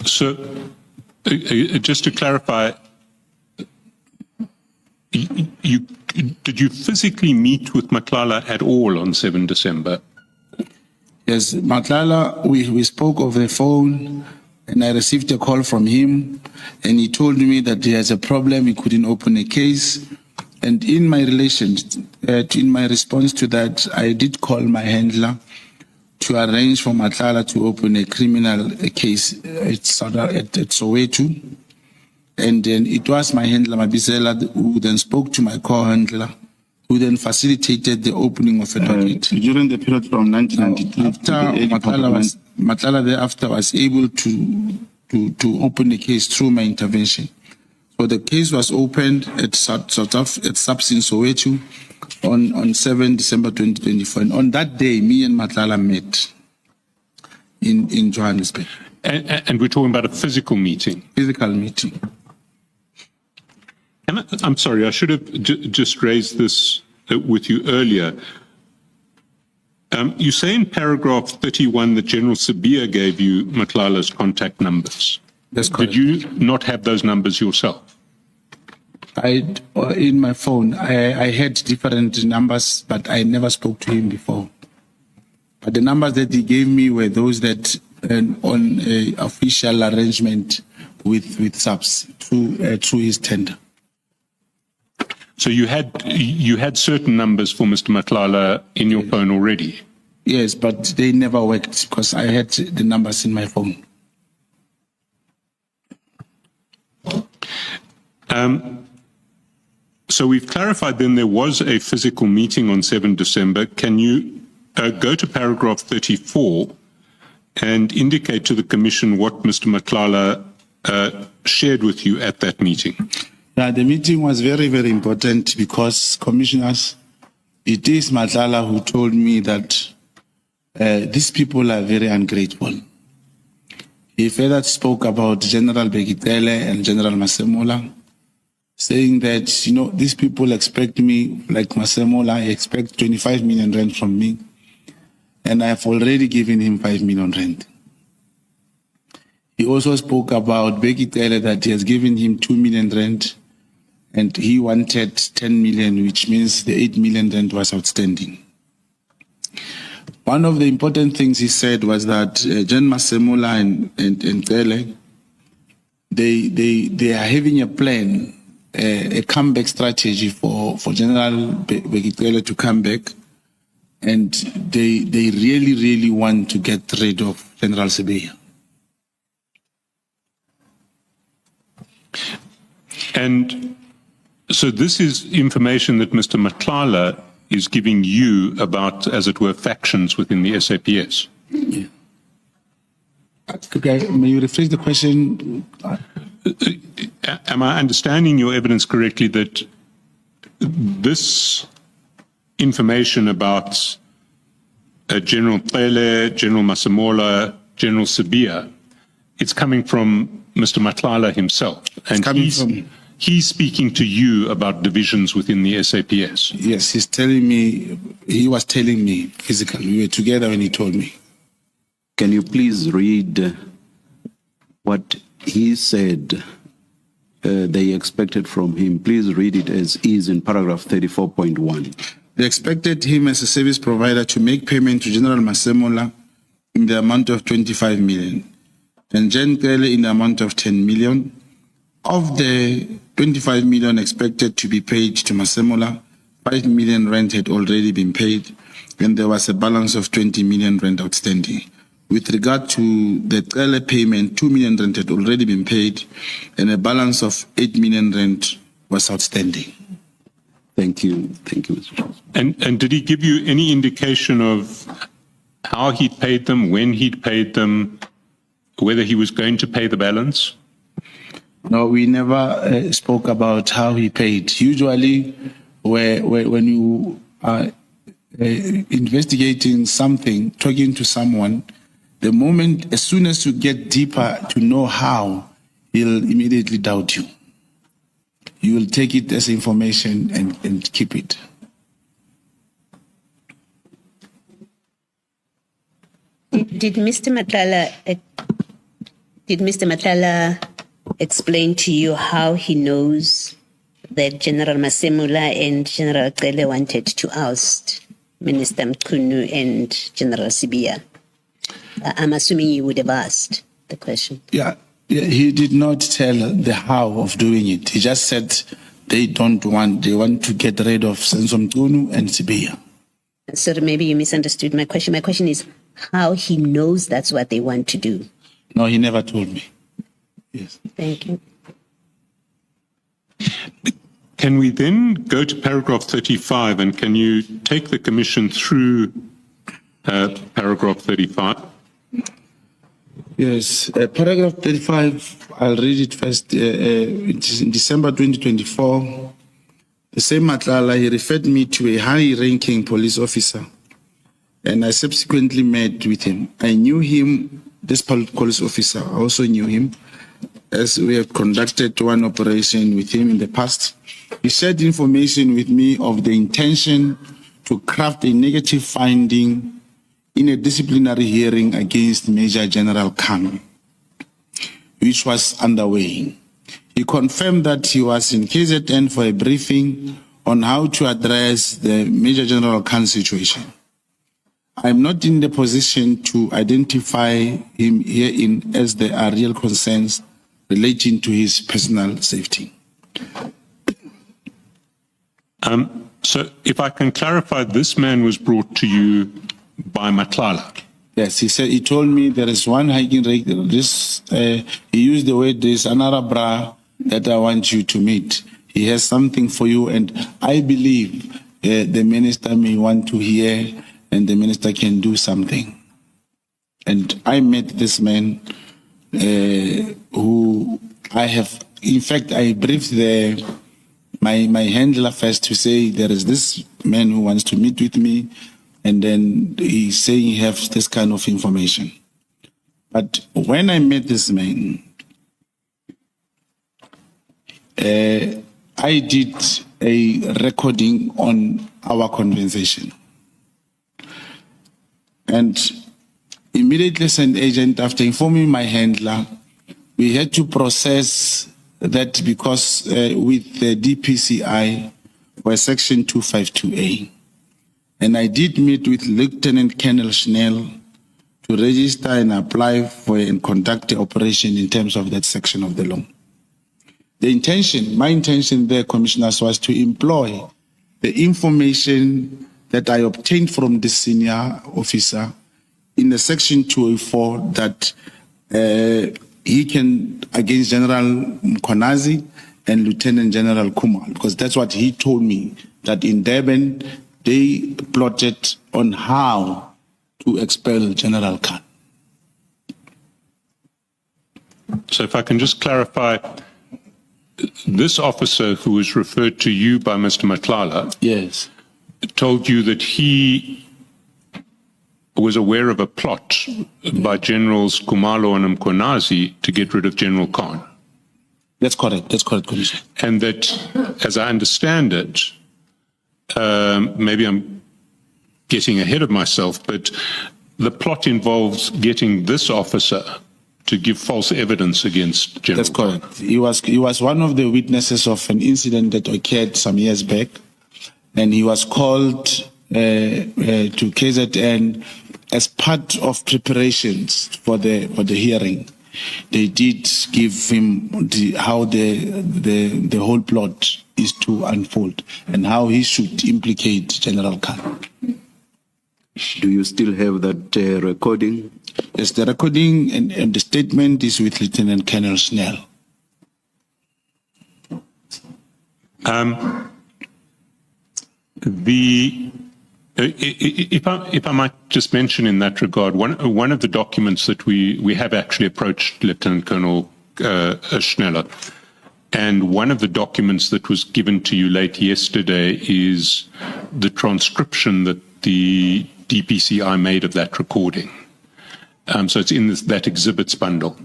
So, just to clarify, did you physically meet with Matlala at all on 7 December? Yes, Matlala, we spoke over the phone, and I received a call from him, and he told me that he has a problem, he couldn't open a case. And in my in my response to that, I did call my handler to arrange for Matlala to open a criminal case at Soweto. And then it was my handler, Masemola, who then spoke to my co-handler, who then facilitated the opening of a docket. During the period from 1992 After to the early Matlala thereafter was able to open the case through my intervention. So the case was opened at SAPS in Soweto on 7 December 2024. And on that day, me and Matlala met in Johannesburg. And we're talking about a physical meeting? Physical meeting. I'm sorry, I should have just raised this with you earlier. You say in paragraph 31 that General Sabia gave you Matlala's contact numbers. That's correct. Did you not have those numbers yourself? In my phone, I had different numbers, but I never spoke to him before. But the numbers that he gave me were those that on a official arrangement with SAPS through his tender. So you had certain numbers for Mr. Matlala in your phone already? Yes, but they never worked because I had the numbers in my phone. So we've clarified then there was a physical meeting on 7 December. Can you go to paragraph 34 and indicate to the Commission what Mr. Matlala shared with you at that meeting? Yeah, the meeting was very, very important because, Commissioners, it is Matlala who told me that these people are very ungrateful. He further spoke about General Bheki and General Masemola, saying that, these people expect me, like Masemola, he expects 25 million rand from me, and I have already given him 5 million rand. He also spoke about Bheki that he has given him 2 million rand, and he wanted 10 million, which means the 8 million rand was outstanding. One of the important things he said was that Gen Masemola and Cele, they are having a plan, a comeback strategy for General Bheki to come back, and they really, really want to get rid of General Sabia. And so this is information that Mr. Matlala is giving you about, as it were, factions within the SAPS. Yeah. Okay, may you rephrase the question? Am I understanding your evidence correctly that this information about General Cele, General Masemola, General Sabia, it's coming from Mr. Matlala himself? And he's speaking to you about divisions within the SAPS? Yes, he was telling me physically. We were together when he told me. Can you please read what he said they expected from him? Please read it as is in paragraph 34.1. They expected him as a service provider to make payment to General Masemola in the amount of 25 million and Gen Cele in the amount of 10 million. Of the 25 million expected to be paid to Masemola, 5 million rand had already been paid, and there was a balance of 20 million rand outstanding. With regard to the Cele payment, 2 million rand had already been paid, and a balance of 8 million rand was outstanding. Thank you. Thank you, Mr. Chairman. And did he give you any indication of how he'd paid them, when he'd paid them, whether he was going to pay the balance? No, we never spoke about how he paid. Usually, when you are investigating something, talking to someone, the moment, as soon as you get deeper to know how, he'll immediately doubt you. You will take it as information and keep it. Did Mr. Matlala Did Mr. Matala explain to you how he knows that General Masemola and General Cele wanted to oust Minister Mkunu and General Sibia? I'm assuming you would have asked the question. Yeah, he did not tell the how of doing it. He just said they want to get rid of Senzo Mkunu and Sibia. So maybe you misunderstood my question. My question is how he knows that's what they want to do. No, he never told me. Yes. Thank you. Can we then go to paragraph 35, and can you take the commission through paragraph 35? Yes, paragraph 35, I'll read it first. It is in December 2024. The same Matlala, he referred me to a high-ranking police officer, and I subsequently met with him. I knew him, this police officer, I also knew him, as we have conducted one operation with him in the past. He shared information with me of the intention to craft a negative finding in a disciplinary hearing against Major General Khan, which was underway. He confirmed that he was in KZN for a briefing on how to address the Major General Khan situation. I am not in the position to identify him herein, as there are real concerns relating to his personal safety. So if I can clarify, this man was brought to you by Matlala. Yes, he told me there is one hiking rate. He used the word, there's another bra that I want you to meet. He has something for you, and I believe the minister may want to hear, and the minister can do something. And I met this man who I have, in fact, I briefed my handler first to say there is this man who wants to meet with me, and then he's saying he has this kind of information. But when I met this man, I did a recording on our conversation. And immediately sent agent, after informing my handler, we had to process that because with the DPCI for section 252A. And I did meet with Lieutenant Colonel Schnell to register and apply for and conduct the operation in terms of that section of the law. My intention there, commissioners, was to employ the information that I obtained from the senior officer in the section 204 that he can, against General Mkonazi and Lieutenant General Kumar, because that's what he told me, that in Durban, they plotted on how to expel General Khan. So if I can just clarify, this officer who was referred to you by Mr. Matlala, Yes. told you that he was aware of a plot by Generals Kumalo and Mkonazi to get rid of General Khan. That's correct, Commissioner. And that, as I understand it, maybe I'm getting ahead of myself, but the plot involves getting this officer to give false evidence against General That's correct. He was one of the witnesses of an incident that occurred some years back, and he was called to KZN as part of preparations for the hearing. They did give him how the whole plot is to unfold and how he should implicate General Khan. Do you still have that recording? Yes, the recording and the statement is with Lieutenant Colonel Schnell. If I might just mention in that regard, one of the documents that we have actually approached Lieutenant Colonel Schneller, and one of the documents that was given to you late yesterday is the transcription that the DPCI made of that recording. So it's in that exhibits bundle.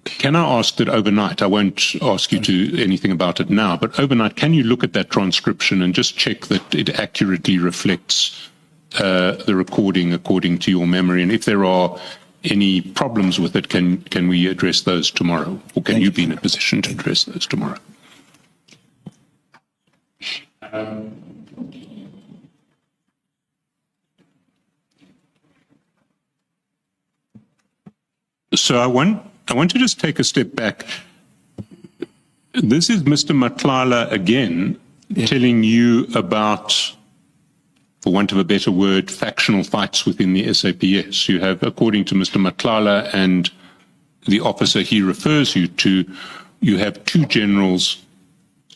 Can I ask that overnight, I won't ask you to anything about it now, but overnight, can you look at that transcription and just check that it accurately reflects the recording according to your memory? And if there are any problems with it, can we address those tomorrow? Or can you be in a position to address those tomorrow? So I want to just take a step back. This is Mr. Matlala again telling you about, for want of a better word, factional fights within the SAPS. You have, according to Mr. Matlala and the officer he refers you to, you have two generals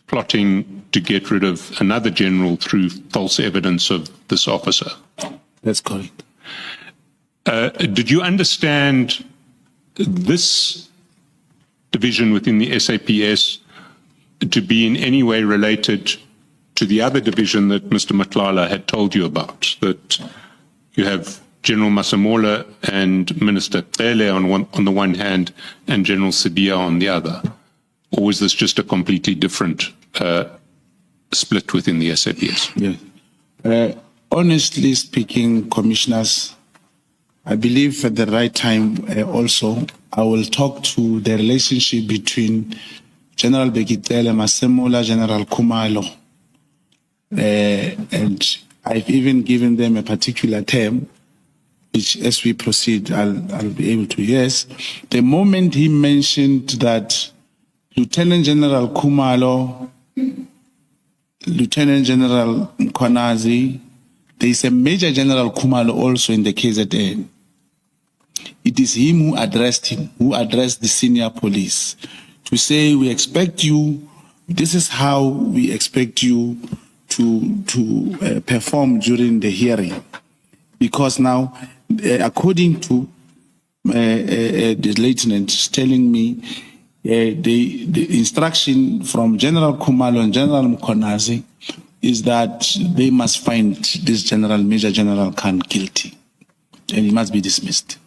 plotting to get rid of another general through false evidence of this officer. That's correct. Did you understand this division within the SAPS to be in any way related to the other division that Mr. Matlala had told you about, that you have General Masemola and Minister Cele on the one hand and General Sibia on the other? Or was this just a completely different split within the SAPS? Yes. Honestly speaking, commissioners, I believe at the right time also, I will talk to the relationship between General Bheki, Masemola, General Khumalo. And I've even given them a particular term, which as we proceed, I'll be able to. Yes, the moment he mentioned that Lieutenant General Khumalo, Lieutenant General Mkhwanazi, there is a Major General Khumalo also in the KZN. It is him, who addressed the senior police to say, we expect you, this is how we expect you to perform during the hearing. Because now, according to the lieutenant telling me, the instruction from General Khumalo and General Mkhwanazi is that they must find this general, Major General Khan, guilty, and he must be dismissed.